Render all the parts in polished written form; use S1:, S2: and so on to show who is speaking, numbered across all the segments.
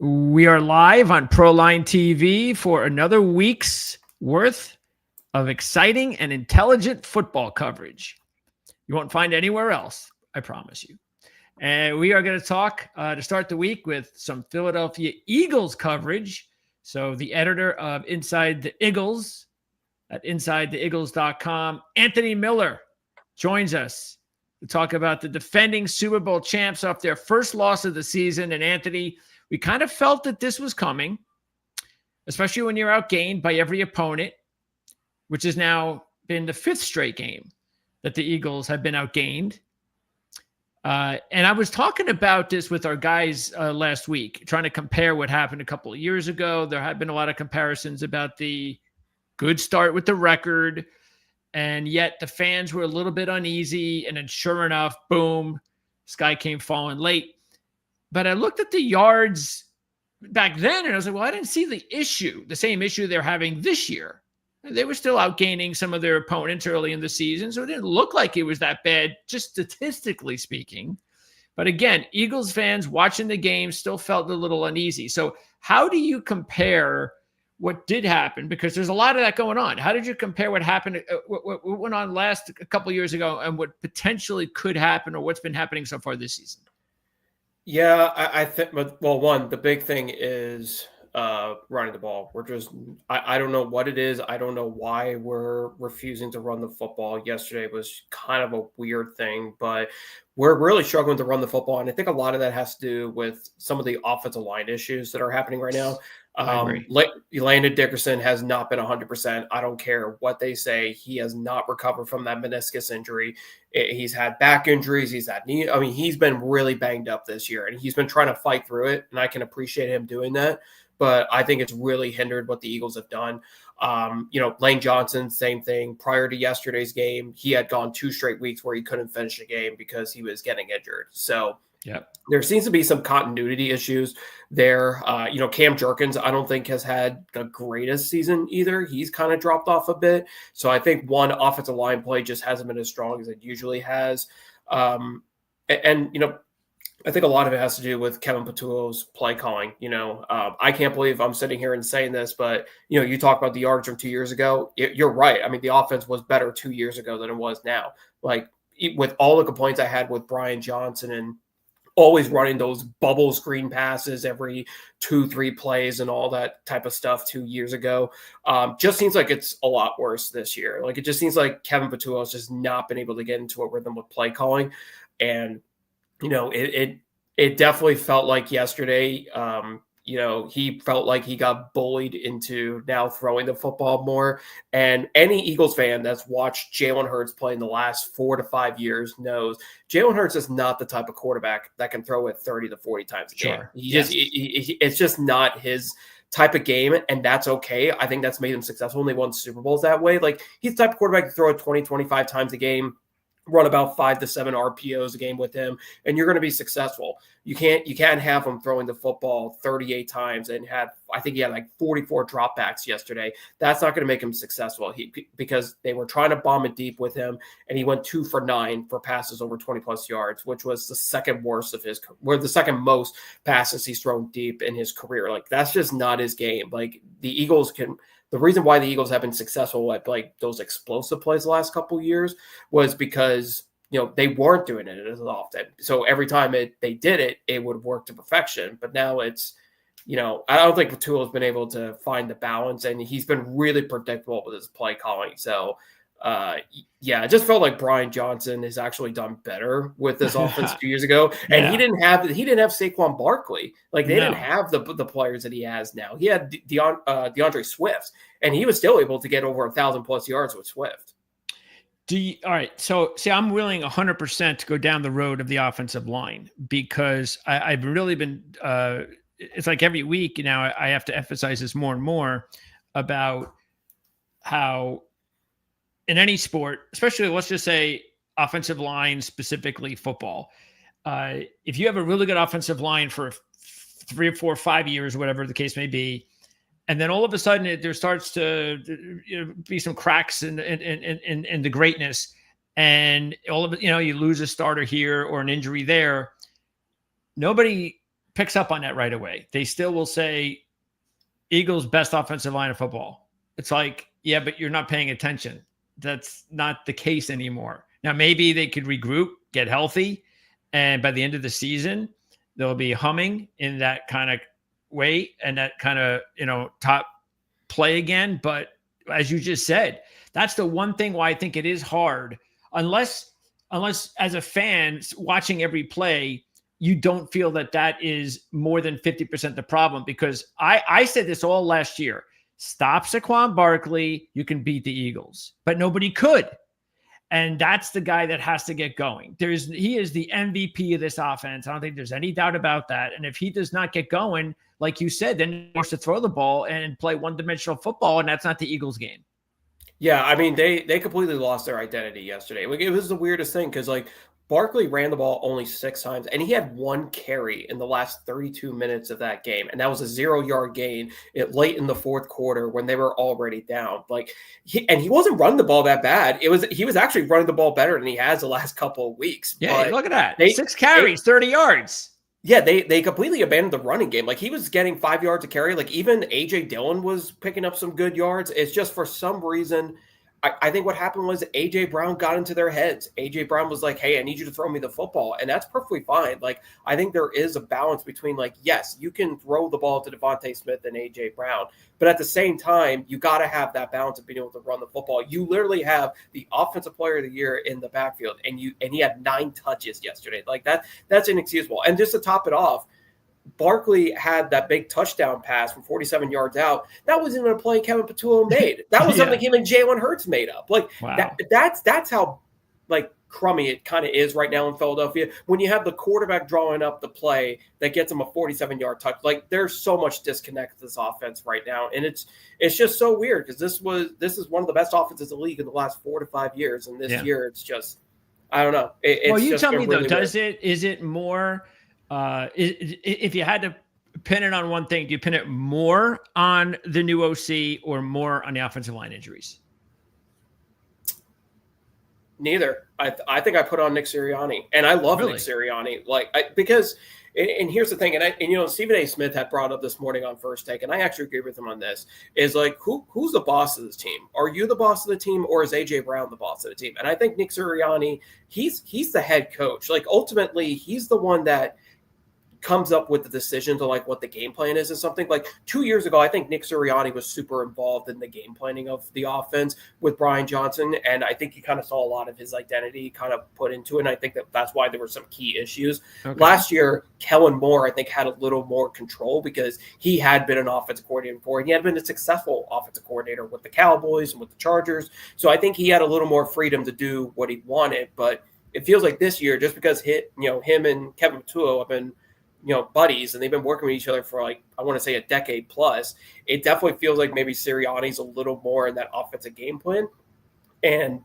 S1: We are live on Proline TV for another week's worth of exciting and intelligent football coverage. You won't find anywhere else, I promise you. And we are going to talk to start the week with some Philadelphia Eagles coverage. So the editor of Inside the Eagles at InsideTheEagles.com, Anthony Miller, joins us to talk about the defending Super Bowl champs off their first loss of the season. And Anthony, we kind of felt that this was coming, especially when you're outgained by every opponent, which has now been the fifth straight game that the Eagles have been outgained. And I was talking about this with our guys last week, trying to compare what happened a couple of years ago. There have been a lot of comparisons about the good start with the record, and yet the fans were a little bit uneasy. And then sure enough, boom, sky came falling late. But I looked at the yards back then, and I was like, well, I didn't see the same issue they're having this year. They were still outgaining some of their opponents early in the season, so it didn't look like it was that bad, just statistically speaking. But again, Eagles fans watching the game still felt a little uneasy. So how do you compare what did happen? Because there's a lot of that going on. How did you compare what happened, what went on a couple of years ago, and what potentially could happen, or what's been happening so far this season?
S2: Yeah, I think, well, one, the big thing is running the ball. I don't know what it is. I don't know why we're refusing to run the football. Yesterday was kind of a weird thing, but we're really struggling to run the football. And I think a lot of that has to do with some of the offensive line issues that are happening right now. Landon Dickerson has not been 100%. I don't care what they say. He has not recovered from that meniscus injury. He's had back injuries. He's had knee. I mean, he's been really banged up this year, and he's been trying to fight through it. And I can appreciate him doing that. But I think it's really hindered what the Eagles have done. Lane Johnson, same thing. Prior to yesterday's game, he had gone 2 straight weeks where he couldn't finish a game because he was getting injured. So there seems to be some continuity issues there. Cam Jerkins, I don't think has had the greatest season either. He's kind of dropped off a bit. So I think one, offensive line play just hasn't been as strong as it usually has. I think a lot of it has to do with Kevin Patullo's play calling. I can't believe I'm sitting here and saying this, but, you talk about the yards from 2 years ago. You're right. I mean, the offense was better 2 years ago than it was now. Like, with all the complaints I had with Brian Johnson and always running those bubble screen passes every 2-3 plays and all that type of stuff 2 years ago, just seems like it's a lot worse this year. Like, it just seems like Kevin Patullo has just not been able to get into a rhythm with play calling. And it definitely felt like yesterday, he felt like he got bullied into now throwing the football more. And any Eagles fan that's watched Jalen Hurts play in the last 4 to 5 years knows Jalen Hurts is not the type of quarterback that can throw it 30 to 40 times a game. It's just not his type of game, and that's okay. I think that's made him successful, and they won Super Bowls that way. Like, he's the type of quarterback to throw it 20, 25 times a game, run about 5 to 7 RPOs a game with him, and you're going to be successful. You can't have him throwing the football 38 times and I think he had like 44 dropbacks yesterday. That's not going to make him successful because they were trying to bomb it deep with him, and he went 2 for 9 for passes over 20 plus yards, which was the second second most passes he's thrown deep in his career. Like, that's just not his game. Like, the reason why the Eagles have been successful at like those explosive plays the last couple of years was because, they weren't doing it as often. So every time they did it, it would work to perfection. But now it's, I don't think Patullo has been able to find the balance, and he's been really predictable with his play calling. So, it just felt like Brian Johnson has actually done better with this offense 2 years ago. And he didn't have Saquon Barkley. Like, they didn't have the players that he has now. He had DeAndre Swift, and he was still able to get over 1,000 plus yards with Swift.
S1: All right. So, see, I'm willing 100% to go down the road of the offensive line, because I've really been, it's like every week now I have to emphasize this more and more about how in any sport, especially let's just say offensive line, specifically football, if you have a really good offensive line for 3 or 4 or 5 years, whatever the case may be, and then all of a sudden there starts to be some cracks in the greatness, and all of it, you lose a starter here or an injury there. Nobody picks up on that right away. They still will say Eagles' best offensive line of football. It's like, yeah, but you're not paying attention. That's not the case anymore. Now, maybe they could regroup, get healthy, and by the end of the season, they'll be humming in that kind of way and that kind of, top play again. But as you just said, that's the one thing why I think it is hard, unless as a fan watching every play, you don't feel that is more than 50% the problem. Because I said this all last year. Stop Saquon Barkley, you can beat the Eagles. But nobody could. And that's the guy that has to get going. He is the MVP of this offense. I don't think there's any doubt about that. And if he does not get going, like you said, then he wants to throw the ball and play one-dimensional football, and that's not the Eagles game.
S2: Yeah, I mean, they completely lost their identity yesterday. Like, it was the weirdest thing because, like, Barkley ran the ball only 6 times, and he had 1 carry in the last 32 minutes of that game, and that was a 0-yard gain late in the fourth quarter when they were already down. Like, he wasn't running the ball that bad. He was actually running the ball better than he has the last couple of weeks.
S1: Yeah, look at that. 6 carries, 30 yards.
S2: Yeah, they completely abandoned the running game. Like, he was getting 5 yards a carry. Like, even A.J. Dillon was picking up some good yards. It's just for some reason, I think what happened was A.J. Brown got into their heads. A.J. Brown was like, hey, I need you to throw me the football. And that's perfectly fine. Like, I think there is a balance between, like, yes, you can throw the ball to Devontae Smith and A.J. Brown. But at the same time, you got to have that balance of being able to run the football. You literally have the offensive player of the year in the backfield, and he had 9 touches yesterday. Like, that's inexcusable. And just to top it off, Barkley had that big touchdown pass from 47 yards out. That wasn't even a play Kevin Patullo made. That was something him and Jalen Hurts made up. Like, wow. That's how, like, crummy it kind of is right now in Philadelphia. When you have the quarterback drawing up the play that gets him a 47-yard touch, like, there's so much disconnect to this offense right now, and it's just so weird because this is one of the best offenses in the league in the last 4 to 5 years, and this year it's just, I don't know. Well,
S1: you tell me really though, is it more? If you had to pin it on one thing, do you pin it more on the new OC or more on the offensive line injuries?
S2: Neither. I think I put on Nick Sirianni, and I love Nick Sirianni. Because here's the thing, and Stephen A. Smith had brought up this morning on First Take, and I actually agree with him on this. Is like, who's the boss of this team? Are you the boss of the team, or is AJ Brown the boss of the team? And I think Nick Sirianni, he's the head coach. Like, ultimately, he's the one that comes up with the decision to, like, what the game plan is and something. Like, 2 years ago, I think Nick Sirianni was super involved in the game planning of the offense with Brian Johnson, and I think he kind of saw a lot of his identity kind of put into it, and I think that's why there were some key issues. Okay. Last year, Kellen Moore, I think, had a little more control because he had been an offensive coordinator before, and he had been a successful offensive coordinator with the Cowboys and with the Chargers, so I think he had a little more freedom to do what he wanted. But it feels like this year, just because him and Kevin Patullo have been buddies, and they've been working with each other for, like, I want to say a decade plus, it definitely feels like maybe Sirianni's a little more in that offensive game plan. And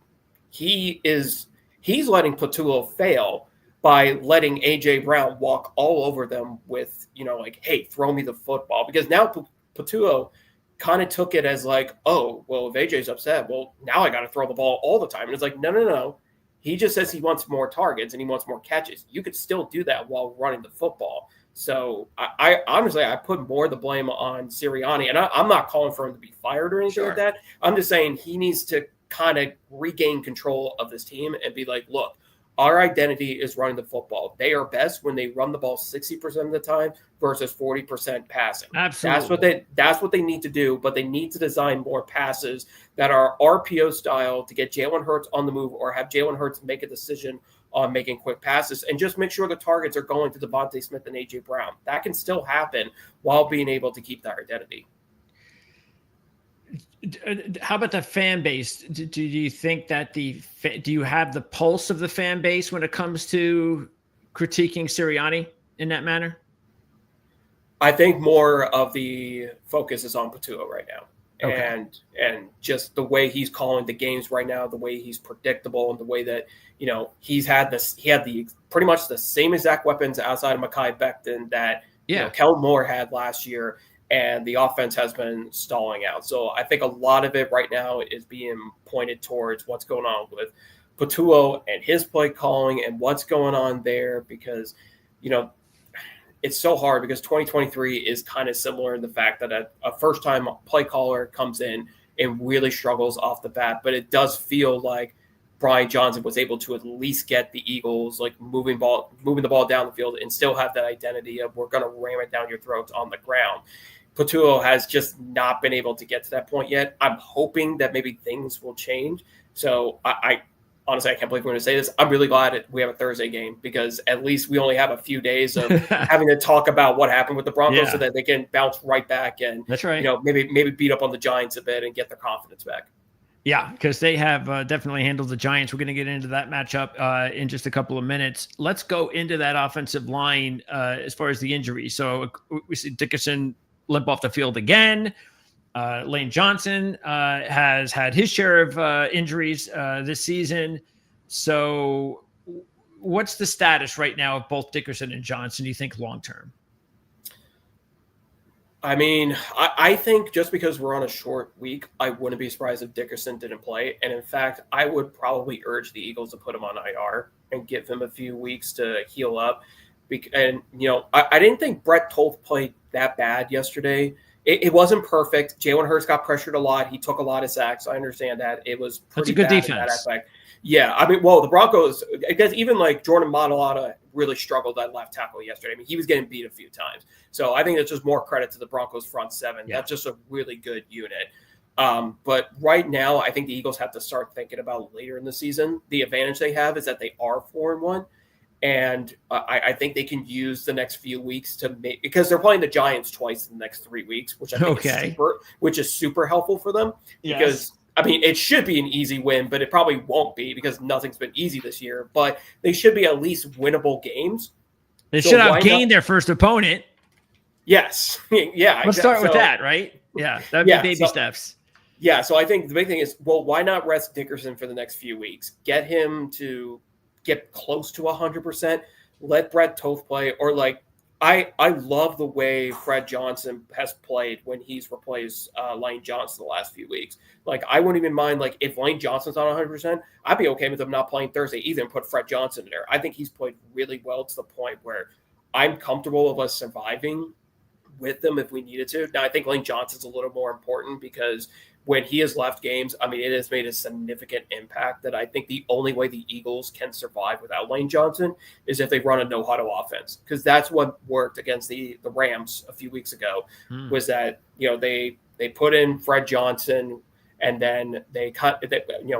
S2: he's letting Patullo fail by letting AJ Brown walk all over them with, like, hey, throw me the football. Because now Patullo kind of took it as like, oh, well, if AJ's upset, well, now I got to throw the ball all the time. And it's like, no. He just says he wants more targets and he wants more catches. You could still do that while running the football. So I honestly, I put more of the blame on Sirianni, and I'm not calling for him to be fired or anything like that. I'm just saying he needs to kind of regain control of this team and be like, look, our identity is running the football. They are best when they run the ball 60% of the time versus 40% passing.
S1: Absolutely.
S2: That's what they need to do, but they need to design more passes that are RPO style to get Jalen Hurts on the move, or have Jalen Hurts make a decision on making quick passes, and just make sure the targets are going to Devontae Smith and A.J. Brown. That can still happen while being able to keep that identity.
S1: How about the fan base? Do you think that do you have the pulse of the fan base when it comes to critiquing Sirianni in that manner?
S2: I think more of the focus is on Patullo right now.
S1: Okay.
S2: And just the way he's calling the games right now, the way he's predictable, and the way that, he had the pretty much the same exact weapons outside of Mekhi Becton that Kellen Moore had last year, and the offense has been stalling out. So I think a lot of it right now is being pointed towards what's going on with Patullo and his play calling and what's going on there, because, it's so hard because 2023 is kind of similar in the fact that a first-time play caller comes in and really struggles off the bat, but it does feel like Brian Johnson was able to at least get the Eagles like moving the ball down the field and still have that identity of we're going to ram it down your throats on the ground. Patullo has just not been able to get to that point yet. I'm hoping that maybe things will change. So I honestly, I can't believe we're going to say this. I'm really glad we have a Thursday game because at least we only have a few days of having to talk about what happened with the Broncos so that they can bounce right back and
S1: that's right.
S2: Maybe beat up on the Giants a bit and get their confidence back.
S1: Yeah, because they have definitely handled the Giants. We're going to get into that matchup in just a couple of minutes. Let's go into that offensive line as far as the injuries. So we see Dickerson limp off the field again. Lane Johnson has had his share of injuries this season. So what's the status right now of both Dickerson and Johnson, do you think, long-term?
S2: I mean, I think just because we're on a short week, I wouldn't be surprised if Dickerson didn't play. And in fact, I would probably urge the Eagles to put him on IR and give him a few weeks to heal up. And, I didn't think Brett Toth played that bad yesterday. It wasn't perfect. Jalen Hurts got pressured a lot. He took a lot of sacks. I understand that. It was pretty
S1: That's a good
S2: bad
S1: defense.
S2: in that aspect. Yeah, I mean, well, the Broncos, I guess even like Jordan Mailata really struggled at left tackle yesterday. I mean, he was getting beat a few times. So I think it's just more credit to the Broncos front seven. Yeah. That's just a really good unit. But right now, I think the Eagles have to start thinking about later in the season. The advantage they have is that they are 4-1. And I think they can use the next few weeks to make, because they're playing the Giants twice in the next 3 weeks, which I think is super helpful for them. Yes. Because I mean, it should be an easy win, but it probably won't be because nothing's been easy this year. But they should be at least winnable games.
S1: They should have gained their first opponent.
S2: Yes. Yeah.
S1: Let's start with that, right? Yeah. That'd be baby steps.
S2: Yeah. So I think the big thing is, well, why not rest Dickerson for the next few weeks? Get him to get close to 100%. Let Brett Toth play, or like, I love the way Fred Johnson has played when he's replaced Lane Johnson the last few weeks. Like, I wouldn't even mind, like, if Lane Johnson's on 100%, I'd be okay with him not playing Thursday either and put Fred Johnson in there. I think he's played really well to the point where I'm comfortable with us surviving with them if we needed to. Now, I think Lane Johnson's a little more important because when he has left games, I mean, it has made a significant impact that I think the only way the Eagles can survive without Lane Johnson is if they run a no-huddle offense, because that's what worked against the Rams a few weeks ago, was that, they put in Fred Johnson and then they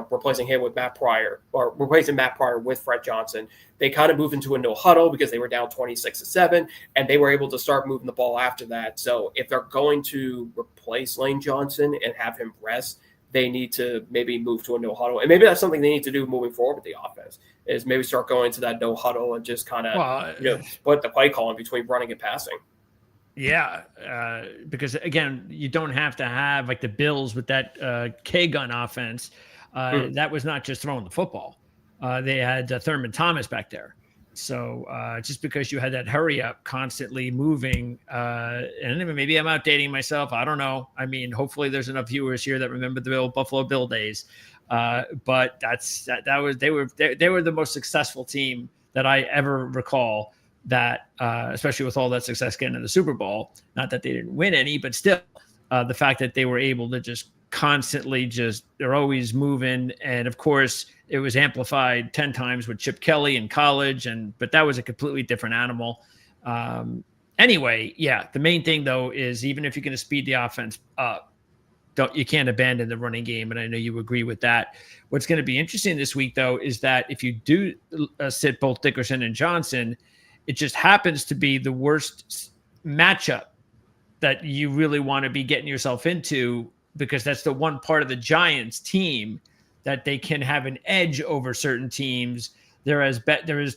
S2: replacing him with Matt Pryor, or replacing Matt Pryor with Fred Johnson. They kind of moved into a no huddle because they were down 26-7, and they were able to start moving the ball after that. So if they're going to replace Lane Johnson and have him rest, they need to maybe move to a no huddle. And maybe that's something they need to do moving forward with the offense, is maybe start going to that no huddle and just kind of, split the play calling between running and passing.
S1: Yeah, because again, you don't have to have like the Bills with that K-gun offense. That was not just throwing the football. They had Thurman Thomas back there. So just because you had that hurry up constantly moving, and maybe I'm outdating myself. I don't know. I mean, hopefully there's enough viewers here that remember the Buffalo Bill days. But they were the most successful team that I ever recall. That especially with all that success getting in the Super Bowl, not that they didn't win any, but still the fact that they were able to just constantly they're always moving. And of course it was amplified 10 times with Chip Kelly in college. But that was a completely different animal. Anyway, yeah, the main thing though, is even if you're going to speed the offense up, you can't abandon the running game. And I know you agree with that. What's going to be interesting this week though, is that if you do sit both Dickerson and Johnson, it just happens to be the worst matchup that you really want to be getting yourself into, because that's the one part of the Giants team that they can have an edge over certain teams. They're as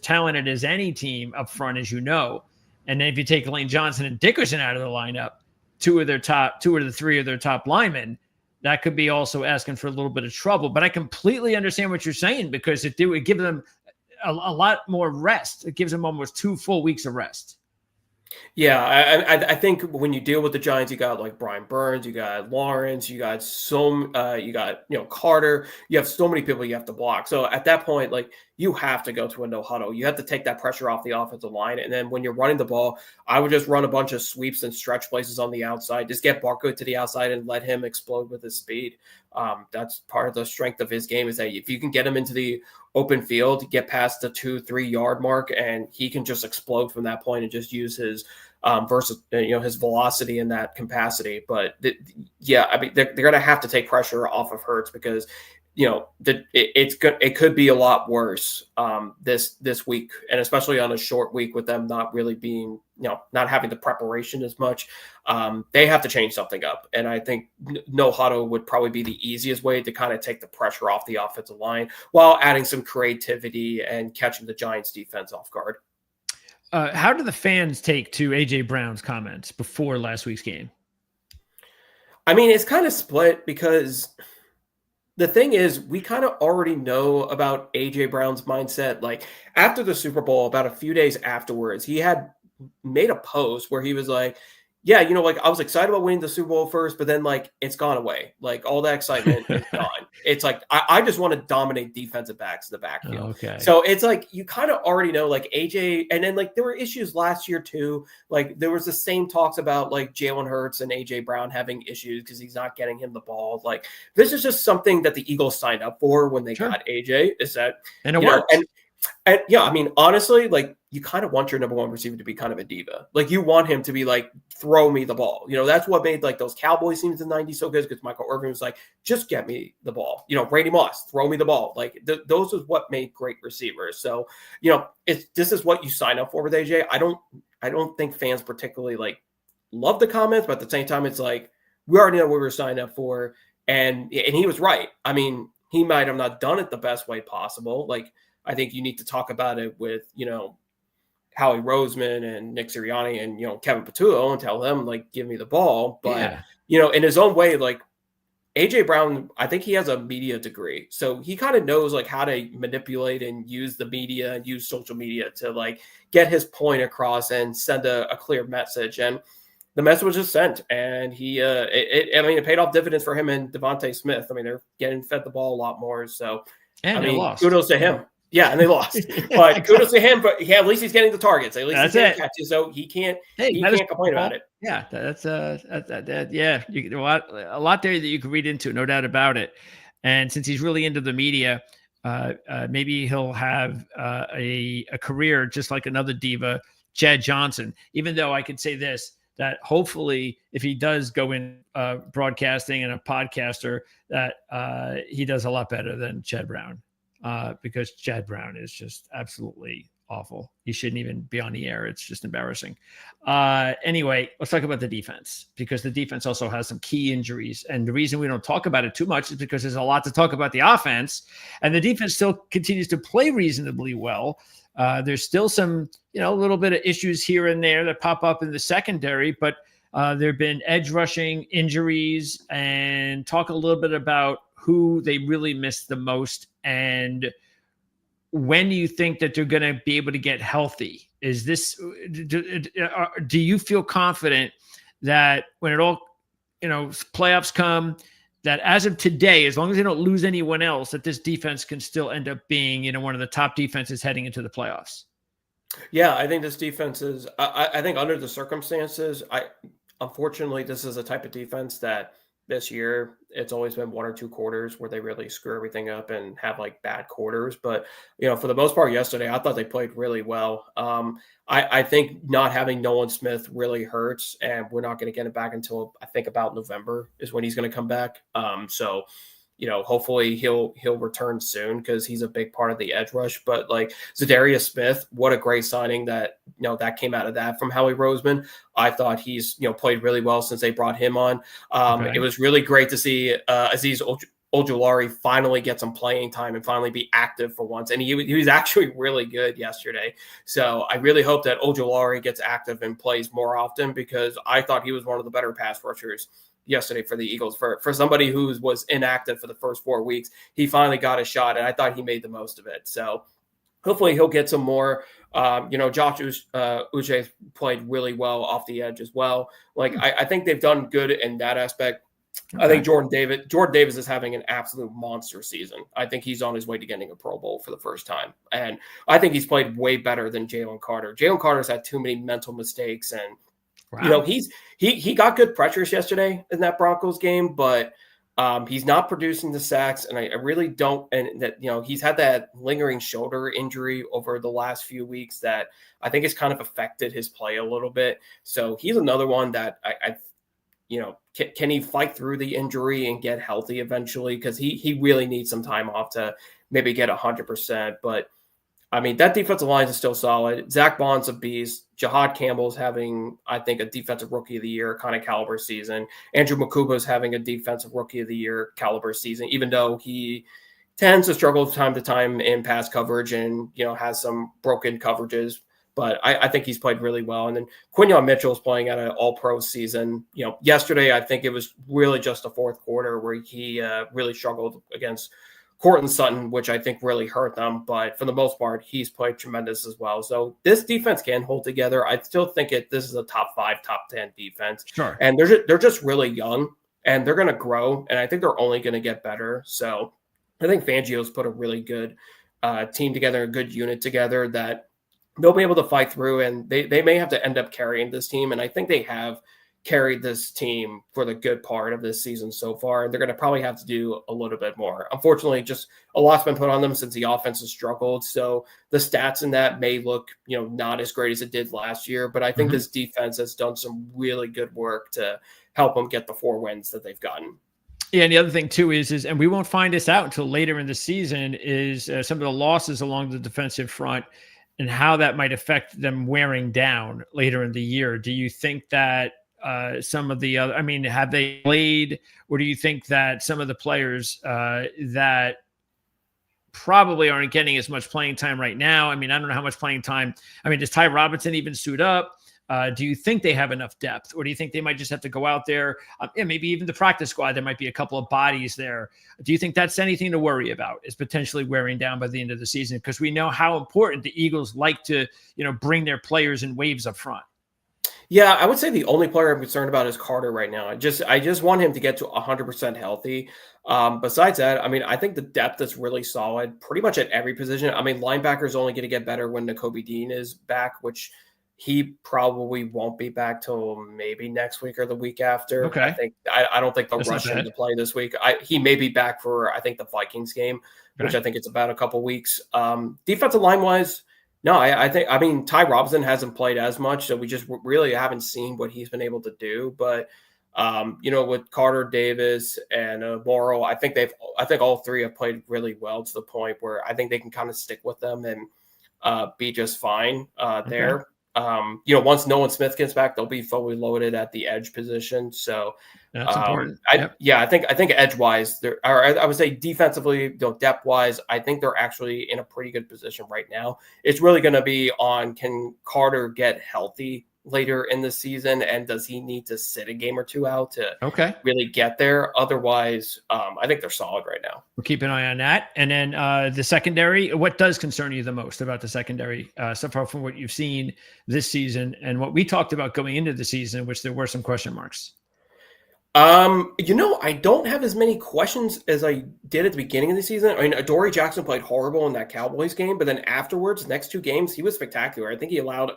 S1: talented as any team up front, as you know. And then if you take Lane Johnson and Dickerson out of the lineup, two of the three of their top linemen, that could be also asking for a little bit of trouble. But I completely understand what you're saying, because it would give them a lot more rest. It gives them almost 2 full weeks of rest.
S2: Yeah, I think when you deal with the Giants, you got like Brian Burns, you got Lawrence, you got Carter, you have so many people you have to block. So at that point, like, you have to go to a no huddle. You have to take that pressure off the offensive line. And then when you're running the ball, I would just run a bunch of sweeps and stretch places on the outside. Just get Barkley to the outside and let him explode with his speed. That's part of the strength of his game, is that if you can get him into the open field, get past the 2-3 yard mark, and he can just explode from that point and just use his his velocity in that capacity. But I mean, they're going to have to take pressure off of Hurts, because it could be a lot worse this week, and especially on a short week with them not really being, not having the preparation as much. They have to change something up, and I think no huddle would probably be the easiest way to kind of take the pressure off the offensive line while adding some creativity and catching the Giants defense off guard.
S1: How do the fans take to AJ Brown's comments before last week's game?
S2: I mean, it's kind of split, because the thing is, we kind of already know about AJ Brown's mindset. Like, after the Super Bowl, about a few days afterwards, he had made a post where he was like, yeah, I was excited about winning the Super Bowl first, but then it's gone away. Like, all that excitement is gone. It's like, I just want to dominate defensive backs in the backfield.
S1: Oh, okay.
S2: So it's like, you kind of already know, AJ, and then there were issues last year too. There was the same talks about Jalen Hurts and AJ Brown having issues because he's not getting him the ball. This is just something that the Eagles signed up for when they got AJ, is that,
S1: and it works.
S2: And yeah, I mean, honestly, you kind of want your number one receiver to be kind of a diva. You want him to be throw me the ball. That's what made those Cowboys teams in the 90s so good, because Michael Irvin was just get me the ball. Randy Moss, throw me the ball. Those is what made great receivers. So, this is what you sign up for with AJ. I don't think fans particularly love the comments, but at the same time, it's we already know what we're signing up for. And he was right. I mean, he might have not done it the best way possible. I think you need to talk about it with, Howie Roseman and Nick Sirianni and, Kevin Patullo, and tell them, give me the ball. But, in his own way, AJ Brown, I think he has a media degree. So he kind of knows how to manipulate and use the media and use social media to get his point across and send a clear message. And the message was just sent. And it paid off dividends for him and Devontae Smith. I mean, they're getting fed the ball a lot more. So,
S1: and they lost.
S2: Kudos to him. Yeah, and they lost. But kudos to him. But at least he's getting the targets. At least he's getting catches, so he can't complain about it.
S1: Yeah, that's a lot there that you can read into, no doubt about it. And since he's really into the media, maybe he'll have a career just like another diva, Chad Johnson. Even though I could say this, that hopefully if he does go in broadcasting and a podcaster, that he does a lot better than Chad Brown. Because Chad Brown is just absolutely awful. He shouldn't even be on the air. It's just embarrassing. Anyway, let's talk about the defense, because the defense also has some key injuries. And the reason we don't talk about it too much is because there's a lot to talk about the offense, and the defense still continues to play reasonably well. There's still some, a little bit of issues here and there that pop up in the secondary, but there have been edge rushing injuries, and talk a little bit about who they really miss the most, and when do you think that they're going to be able to get healthy? Is this, do you feel confident that when it all, playoffs come, that as of today, as long as they don't lose anyone else, that this defense can still end up being, one of the top defenses heading into the playoffs?
S2: Yeah, I think this defense is, I think under the circumstances, unfortunately, this is a type of defense that this year, it's always been one or two quarters where they really screw everything up and have bad quarters. But, for the most part yesterday, I thought they played really well. I think not having Nolan Smith really hurts, and we're not going to get it back until I think about November is when he's going to come back. So, hopefully he'll return soon, because he's a big part of the edge rush. But Zadarius Smith, what a great signing that, that came out of that from Howie Roseman. I thought he's, played really well since they brought him on. It was really great to see Azeez Ojulari finally get some playing time and finally be active for once. And he was actually really good yesterday. So I really hope that Ojulari gets active and plays more often, because I thought he was one of the better pass rushers yesterday for the Eagles. For somebody who was inactive for the first 4 weeks, he finally got a shot, and I thought he made the most of it. So hopefully he'll get some more. Josh Uche played really well off the edge as well. I think they've done good in that aspect. I think Jordan Davis is having an absolute monster season. I think he's on his way to getting a Pro Bowl for the first time. And I think he's played way better than Jalen Carter. Jalen Carter's had too many mental mistakes. And, he got good pressures yesterday in that Broncos game, but he's not producing the sacks. And I really don't. And that, he's had that lingering shoulder injury over the last few weeks that I think has kind of affected his play a little bit. So he's another one that can he fight through the injury and get healthy eventually? Because he really needs some time off to maybe get 100%. But, I mean, that defensive line is still solid. Zach Bond's a beast. Jihad Campbell's having, I think, a defensive rookie of the year kind of caliber season. Andrew Makuba's having a defensive rookie of the year caliber season, even though he tends to struggle from time to time in pass coverage and, has some broken coverages. But I think he's played really well. And then Quinyon Mitchell's playing at an all-pro season. Yesterday, I think it was really just the fourth quarter where he really struggled against Courtland Sutton, which I think really hurt them. But for the most part, he's played tremendous as well. So this defense can hold together. I still think this is a top 5, top 10 defense.
S1: Sure.
S2: And they're just really young, and they're going to grow. And I think they're only going to get better. So I think Fangio's put a really good team together, a good unit together that they'll be able to fight through, and they may have to end up carrying this team. And I think they have carried this team for the good part of this season so far. And they're going to probably have to do a little bit more. Unfortunately, just a lot's been put on them since the offense has struggled. So the stats in that may look, not as great as it did last year. But I think this defense has done some really good work to help them get the 4 wins that they've gotten.
S1: Yeah, and the other thing too is, and we won't find this out until later in the season, is some of the losses along the defensive front and how that might affect them wearing down later in the year. Do you think that some of the other, have they played, or do you think that some of the players that probably aren't getting as much playing time right now? I don't know how much playing time. Does Ty Robinson even suit up? Do you think they have enough depth, or do you think they might just have to go out there? Maybe even the practice squad, there might be a couple of bodies there. Do you think that's anything to worry about, is potentially wearing down by the end of the season? Because we know how important the Eagles like to, bring their players in waves up front.
S2: Yeah, I would say the only player I'm concerned about is Carter right now. I just want him to get to 100% healthy. Besides that, I think the depth is really solid pretty much at every position. Linebacker is only going to get better when Nakobe Dean is back, which he probably won't be back till maybe next week or the week after.
S1: Okay.
S2: I don't think they'll rush him to play this week. He may be back for, I think, the Vikings game, which I think it's about a couple weeks. Defensive line wise, no, I think Ty Robinson hasn't played as much, so we just really haven't seen what he's been able to do. But with Carter, Davis, and Morrow, I think all three have played really well to the point where I think they can kind of stick with them and be just fine there. Once Nolan Smith gets back, they'll be fully loaded at the edge position. So
S1: that's important.
S2: I think edge wise, I would say defensively, depth wise, I think they're actually in a pretty good position right now. It's really going to be on, can Carter get healthy later in the season, and does he need to sit a game or two out to really get there? Otherwise, I think they're solid right now.
S1: We'll keep an eye on that. And then the secondary, what does concern you the most about the secondary so far from what you've seen this season and what we talked about going into the season, which there were some question marks?
S2: I don't have as many questions as I did at the beginning of the season. Adoree Jackson played horrible in that Cowboys game, but then afterwards, next 2 games, he was spectacular. I think he allowed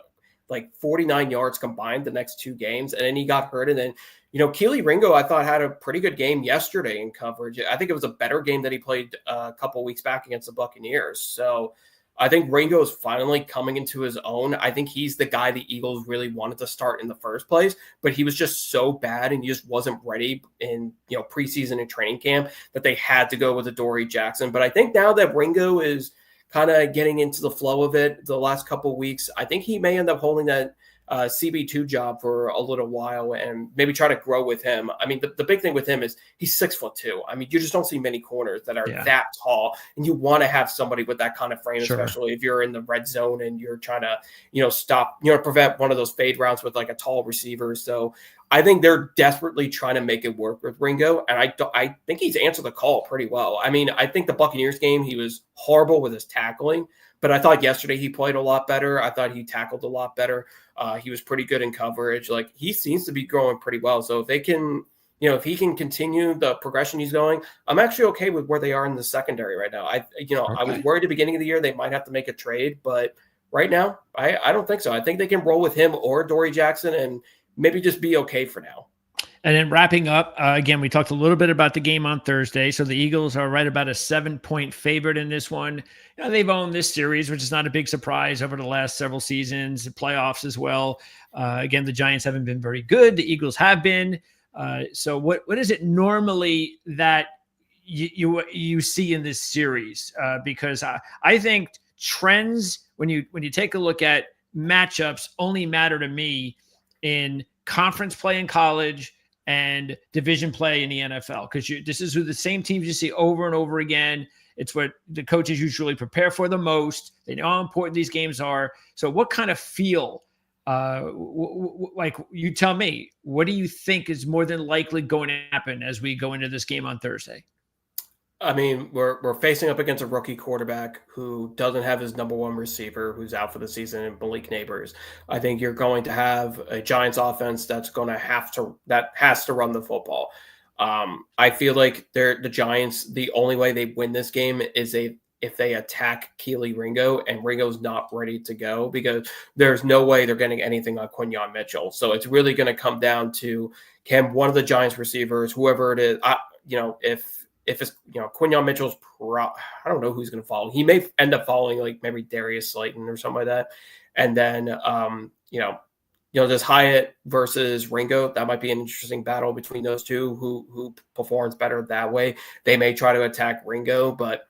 S2: like 49 yards combined the next 2 games, and then he got hurt. And then, Kelee Ringo, I thought, had a pretty good game yesterday in coverage. I think it was a better game that he played a couple weeks back against the Buccaneers. So I think Ringo is finally coming into his own. I think he's the guy the Eagles really wanted to start in the first place, but he was just so bad and he just wasn't ready in, preseason and training camp that they had to go with Adoree Jackson. But I think now that Ringo is kind of getting into the flow of it the last couple of weeks, I think he may end up holding that CB2 job for a little while and maybe try to grow with him. The big thing with him is he's 6'2". You just don't see many corners that are that tall, and you want to have somebody with that kind of frame, especially if you're in the red zone and you're trying to, stop, prevent one of those fade routes with like a tall receiver. So I think they're desperately trying to make it work with Ringo, and I think he's answered the call pretty well. I think the Buccaneers game, he was horrible with his tackling, but I thought yesterday he played a lot better. I thought he tackled a lot better. He was pretty good in coverage. Like, he seems to be growing pretty well. So if they can, if he can continue the progression he's going, I'm actually okay with where they are in the secondary right now. I was worried at the beginning of the year they might have to make a trade, but right now I don't think so. I think they can roll with him or Dory Jackson and maybe just be okay for now.
S1: And then wrapping up, again, we talked a little bit about the game on Thursday. So the Eagles are right about a 7-point favorite in this one. They've owned this series, which is not a big surprise over the last several seasons, playoffs as well. Again, the Giants haven't been very good. The Eagles have been. So what is it normally that you see in this series? Because I think trends, when you take a look at matchups, only matter to me in conference play in college and division play in the NFL, because this is the same teams you see over and over again. It's what the coaches usually prepare for the most. They know how important these games are. So what kind of feel, like you tell me, what do you think is more than likely going to happen as we go into this game on Thursday?
S2: I mean, we're facing up against a rookie quarterback who doesn't have his number one receiver, who's out for the season, in Malik Neighbors. I think you're going to have a Giants offense that has to run the football. I feel like the Giants, the only way they win this game is if they attack Kelee Ringo, and Ringo's not ready to go, because there's no way they're getting anything on Quinyon Mitchell. So it's really going to come down to, can one of the Giants receivers, whoever it is, if it's Quinyon Mitchell's I don't know who's going to follow. He may end up following like maybe Darius Slayton or something like that. And then just Hyatt versus Ringo, that might be an interesting battle between those two. Who performs better that way? They may try to attack Ringo, but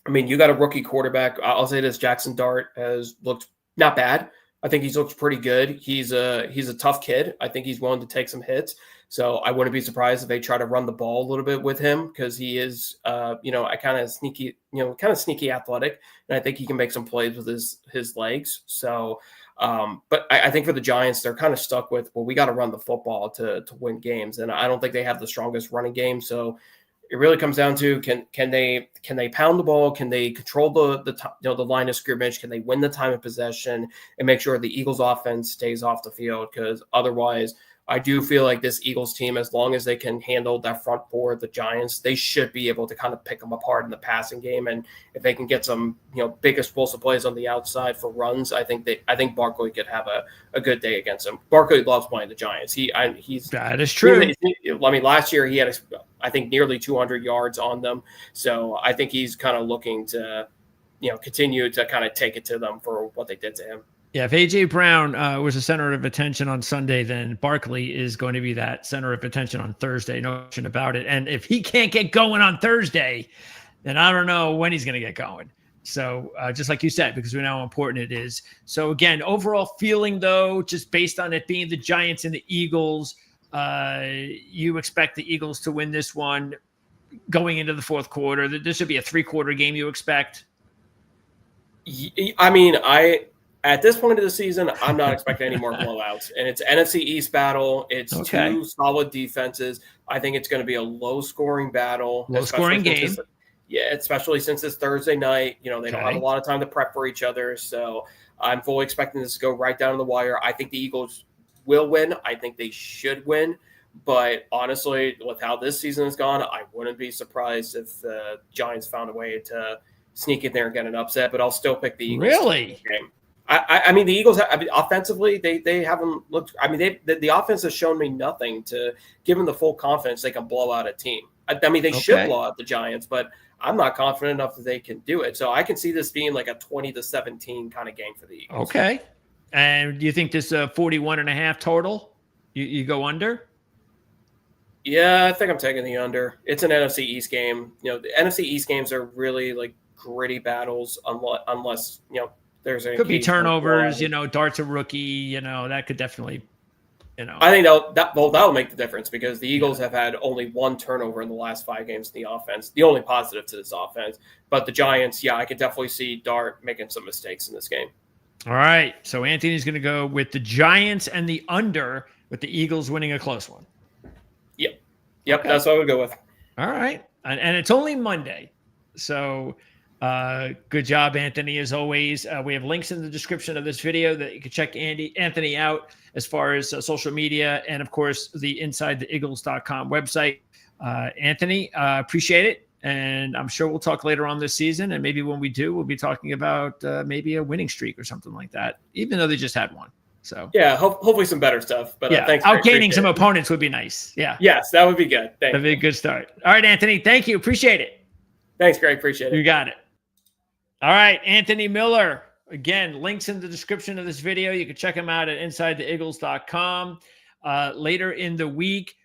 S2: I mean, you got a rookie quarterback. I'll say this: Jackson Dart has looked not bad. I think he's looked pretty good. He's a tough kid. I think he's willing to take some hits. So I wouldn't be surprised if they try to run the ball a little bit with him, because he is, a kind of sneaky athletic, and I think he can make some plays with his legs. So, but I think for the Giants, they're kind of stuck with, well, we got to run the football to win games, and I don't think they have the strongest running game. So it really comes down to, can they pound the ball? Can they control the line of scrimmage? Can they win the time of possession and make sure the Eagles offense stays off the field? Because otherwise, I do feel like this Eagles team, as long as they can handle that front four of the Giants, they should be able to kind of pick them apart in the passing game. And if they can get some, big explosive plays on the outside for runs, I think Barkley could have a good day against them. Barkley loves playing the Giants.
S1: That is true.
S2: I mean, last year he had, I think, nearly 200 yards on them. So I think he's kind of looking to, continue to kind of take it to them for what they did to him.
S1: Yeah, if A.J. Brown was a center of attention on Sunday, then Barkley is going to be that center of attention on Thursday. No question about it. And if he can't get going on Thursday, then I don't know when he's going to get going. So just like you said, because we know how important it is. So again, overall feeling, though, just based on it being the Giants and the Eagles, you expect the Eagles to win this one going into the fourth quarter. This should be a 3-quarter game, you expect?
S2: I mean, at this point of the season, I'm not expecting any more blowouts. And it's NFC East battle. It's two solid defenses. I think it's going to be a low-scoring battle.
S1: Low-scoring game.
S2: Especially since it's Thursday night. They don't have a lot of time to prep for each other. So I'm fully expecting this to go right down to the wire. I think the Eagles will win. I think they should win. But honestly, with how this season has gone, I wouldn't be surprised if the Giants found a way to sneak in there and get an upset. But I'll still pick the Eagles.
S1: Really?
S2: Game. I mean, the Eagles, offensively, they haven't looked – I mean, the offense has shown me nothing to give them the full confidence they can blow out a team. I mean, they should blow out the Giants, but I'm not confident enough that they can do it. So I can see this being like a 20-17 kind of game for the Eagles. Okay.
S1: And do you think this 41.5 total, you go under?
S2: Yeah, I think I'm taking the under. It's an NFC East game. The NFC East games are really like gritty battles unless there's
S1: could be turnovers, Dart's a rookie, that could definitely,
S2: I think that'll make the difference, because the Eagles have had only one turnover in the last 5 games in the offense, the only positive to this offense. But the Giants, I could definitely see Dart making some mistakes in this game.
S1: All right. So Anthony's going to go with the Giants and the under, with the Eagles winning a close one.
S2: Yep. That's what I would go with.
S1: All right. And it's only Monday. So Good job, Anthony, as always. We have links in the description of this video that you can check Anthony out as far as social media and, of course, the InsideTheEagles.com website. Anthony, appreciate it. And I'm sure we'll talk later on this season. And maybe when we do, we'll be talking about maybe a winning streak or something like that, even though they just had one. So
S2: yeah, hopefully some better stuff. But
S1: yeah,
S2: thanks.
S1: Outgaining some opponents would be nice. Yeah.
S2: Yes, that would be good. Thanks.
S1: That'd be a good start. All right, Anthony. Thank you. Appreciate it.
S2: Thanks, Greg. Appreciate it.
S1: You got it. All right, Anthony Miller. Again, links in the description of this video. You can check him out at InsideTheEagles.com. Later in the week,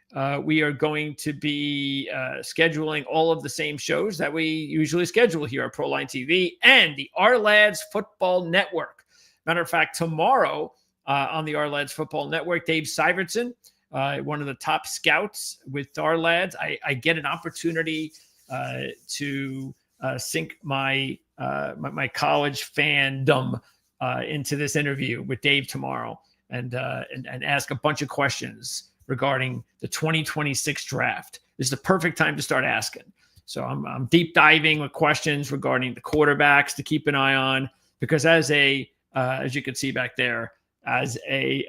S1: we are going to be scheduling all of the same shows that we usually schedule here at Proline TV and the Our Lads Football Network. Matter of fact, tomorrow on the Our Lads Football Network, Dave Syvertson, one of the top scouts with Our Lads, I get an opportunity to sink my college fandom into this interview with Dave tomorrow and ask a bunch of questions regarding the 2026 draft. This is the perfect time to start asking. So I'm deep diving with questions regarding the quarterbacks to keep an eye on, because as you can see back there, as a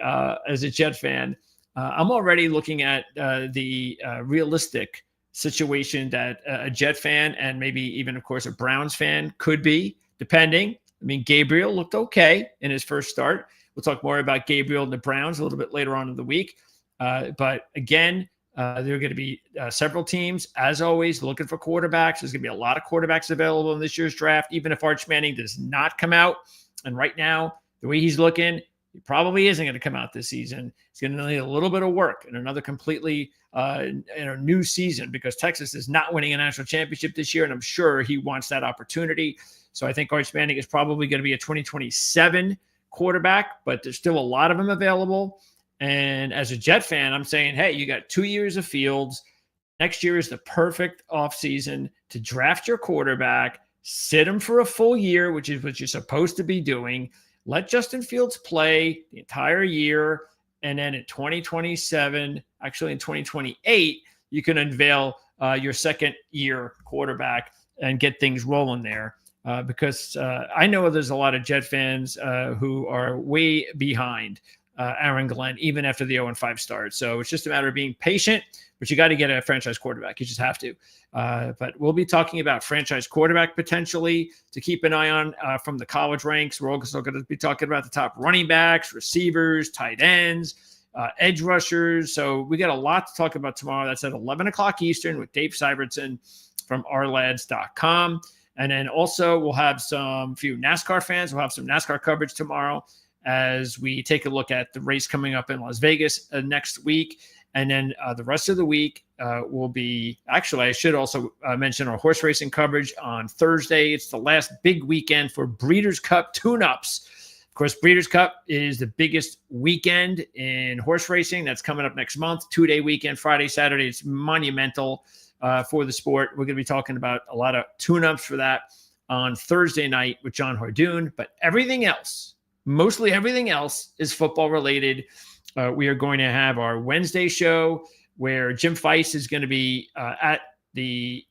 S1: Jet fan, I'm already looking at the realistic situation that a Jet fan and maybe even, of course, a Browns fan could be, depending. I mean, Gabriel looked okay in his first start. We'll talk more about Gabriel and the Browns a little bit later on in the week. But again, there are going to be several teams, as always, looking for quarterbacks. There's going to be a lot of quarterbacks available in this year's draft, even if Arch Manning does not come out. And right now, the way he's looking, he probably isn't going to come out this season. He's going to need a little bit of work and another completely new season, because Texas is not winning a national championship this year, and I'm sure he wants that opportunity. So I think Arch Manning is probably going to be a 2027 quarterback, but there's still a lot of them available. And as a Jet fan, I'm saying, hey, you got 2 years of Fields. Next year is the perfect offseason to draft your quarterback, sit him for a full year, which is what you're supposed to be doing. Let Justin Fields play the entire year. And then in 2027, actually in 2028, you can unveil your second year quarterback and get things rolling there. Because I know there's a lot of Jet fans who are way behind Aaron Glenn, even after the 0-5 start. So it's just a matter of being patient, but you got to get a franchise quarterback. You just have to. But we'll be talking about franchise quarterback potentially to keep an eye on from the college ranks. We're also going to be talking about the top running backs, receivers, tight ends, edge rushers. So we got a lot to talk about tomorrow. That's at 11 o'clock Eastern with Dave Syvertson from ourlads.com. And then also we'll have few NASCAR fans. We'll have some NASCAR coverage tomorrow as we take a look at the race coming up in Las Vegas next week. And then the rest of the week will be, actually, I should also mention our horse racing coverage on Thursday. It's the last big weekend for Breeders' Cup tune-ups. Of course, Breeders' Cup is the biggest weekend in horse racing. That's coming up next month, 2-day weekend, Friday, Saturday. It's monumental for the sport. We're going to be talking about a lot of tune-ups for that on Thursday night with John Hardoon. But everything else, mostly everything else, is football related. We are going to have our Wednesday show where Jim Feist is going to be at the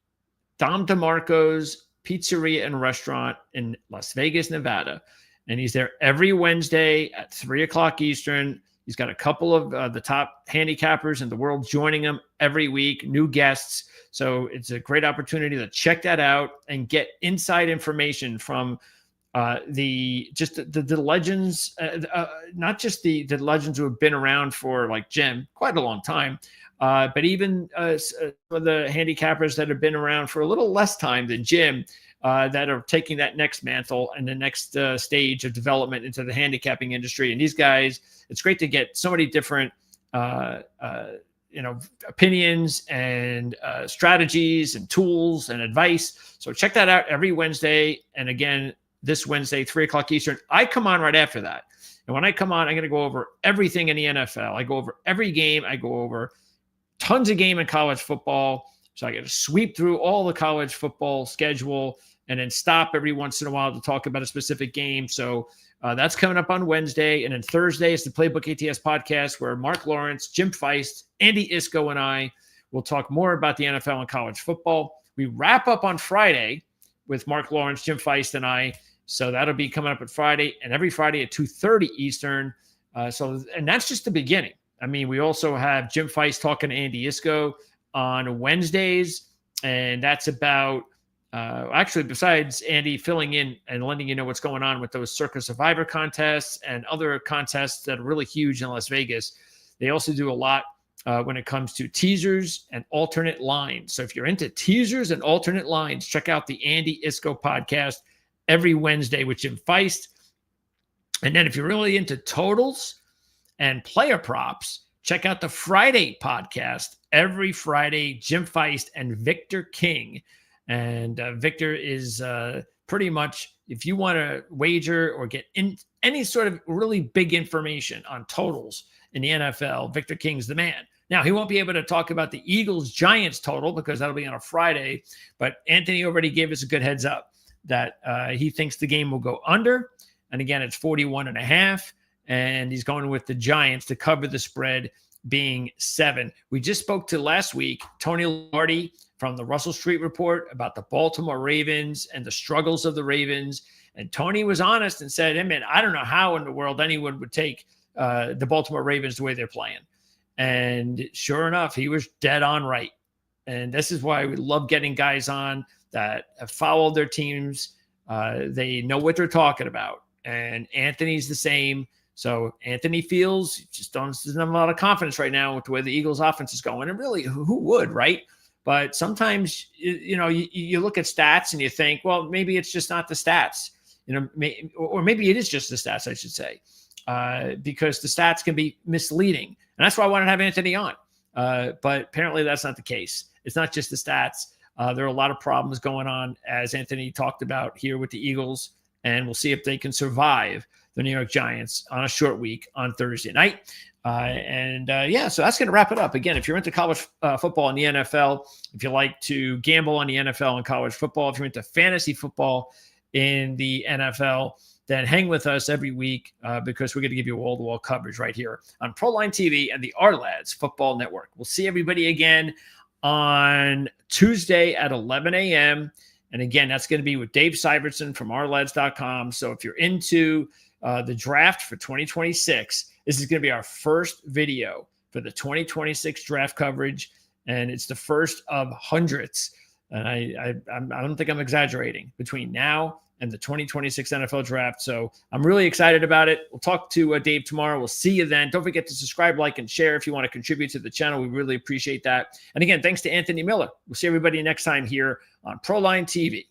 S1: Dom DeMarco's Pizzeria and Restaurant in Las Vegas, Nevada. And he's there every Wednesday at 3 o'clock Eastern. He's got a couple of the top handicappers in the world joining him every week, new guests. So it's a great opportunity to check that out and get inside information from the legends, not just the legends who have been around for, like Jim, quite a long time, but even some of the handicappers that have been around for a little less time than Jim, that are taking that next mantle and the next stage of development into the handicapping industry. And these guys, it's great to get so many different opinions and strategies and tools and advice. So check that out every Wednesday. And again, this Wednesday, 3 o'clock Eastern. I come on right after that. And when I come on, I'm going to go over everything in the NFL. I go over every game. I go over tons of game in college football. So I get to sweep through all the college football schedule and then stop every once in a while to talk about a specific game. So that's coming up on Wednesday. And then Thursday is the Playbook ATS podcast, where Mark Lawrence, Jim Feist, Andy Iskoe, and I will talk more about the NFL and college football. We wrap up on Friday with Mark Lawrence, Jim Feist, and I. So that'll be coming up at Friday, and every Friday at 2:30 Eastern. And that's just the beginning. I mean, we also have Jim Feist talking to Andy Iskoe on Wednesdays, and that's about actually, besides Andy filling in and letting you know what's going on with those Circa Survivor contests and other contests that are really huge in Las Vegas, they also do a lot when it comes to teasers and alternate lines. So if you're into teasers and alternate lines, check out the Andy Iskoe podcast every Wednesday with Jim Feist. And then if you're really into totals and player props, check out the Friday podcast every Friday, Jim Feist and Victor King. And Victor is pretty much, if you want to wager or get in any sort of really big information on totals in the NFL, Victor King's the man. Now, he won't be able to talk about the Eagles-Giants total because that'll be on a Friday, but Anthony already gave us a good heads up that he thinks the game will go under. And again, it's 41.5, and he's going with the Giants to cover the spread being 7. We just spoke to last week Tony Lombardi from the Russell Street Report about the Baltimore Ravens and the struggles of the Ravens. And Tony was honest and said, hey, man, I don't know how in the world anyone would take the Baltimore Ravens the way they're playing. And sure enough, he was dead on right. And this is why we love getting guys on that have followed their teams. They know what they're talking about. And Anthony's the same. So Anthony feels just doesn't have a lot of confidence right now with the way the Eagles offense is going. And really, who would, right? But sometimes, you look at stats and you think, well, maybe it's just not the stats, or maybe it is just the stats, I should say, because the stats can be misleading. And that's why I wanted to have Anthony on. But apparently that's not the case. It's not just the stats. There are a lot of problems going on, as Anthony talked about here with the Eagles, and we'll see if they can survive the New York Giants on a short week on Thursday night. So that's going to wrap it up. Again, if you're into college football and the NFL, if you like to gamble on the NFL and college football, if you're into fantasy football in the NFL, then hang with us every week because we're going to give you wall-to-wall coverage right here on Proline TV and the Ourlads Football Network. We'll see everybody again on Tuesday at 11 a.m. And again, that's going to be with Dave Syvertson from ourlads.com. So if you're into the draft for 2026, this is going to be our first video for the 2026 draft coverage. And it's the first of hundreds. And I don't think I'm exaggerating between now and the 2026 NFL draft. So I'm really excited about it. We'll talk to Dave tomorrow. We'll see you then. Don't forget to subscribe, like, and share if you want to contribute to the channel. We really appreciate that. And again, thanks to Anthony Miller. We'll see everybody next time here on Proline TV.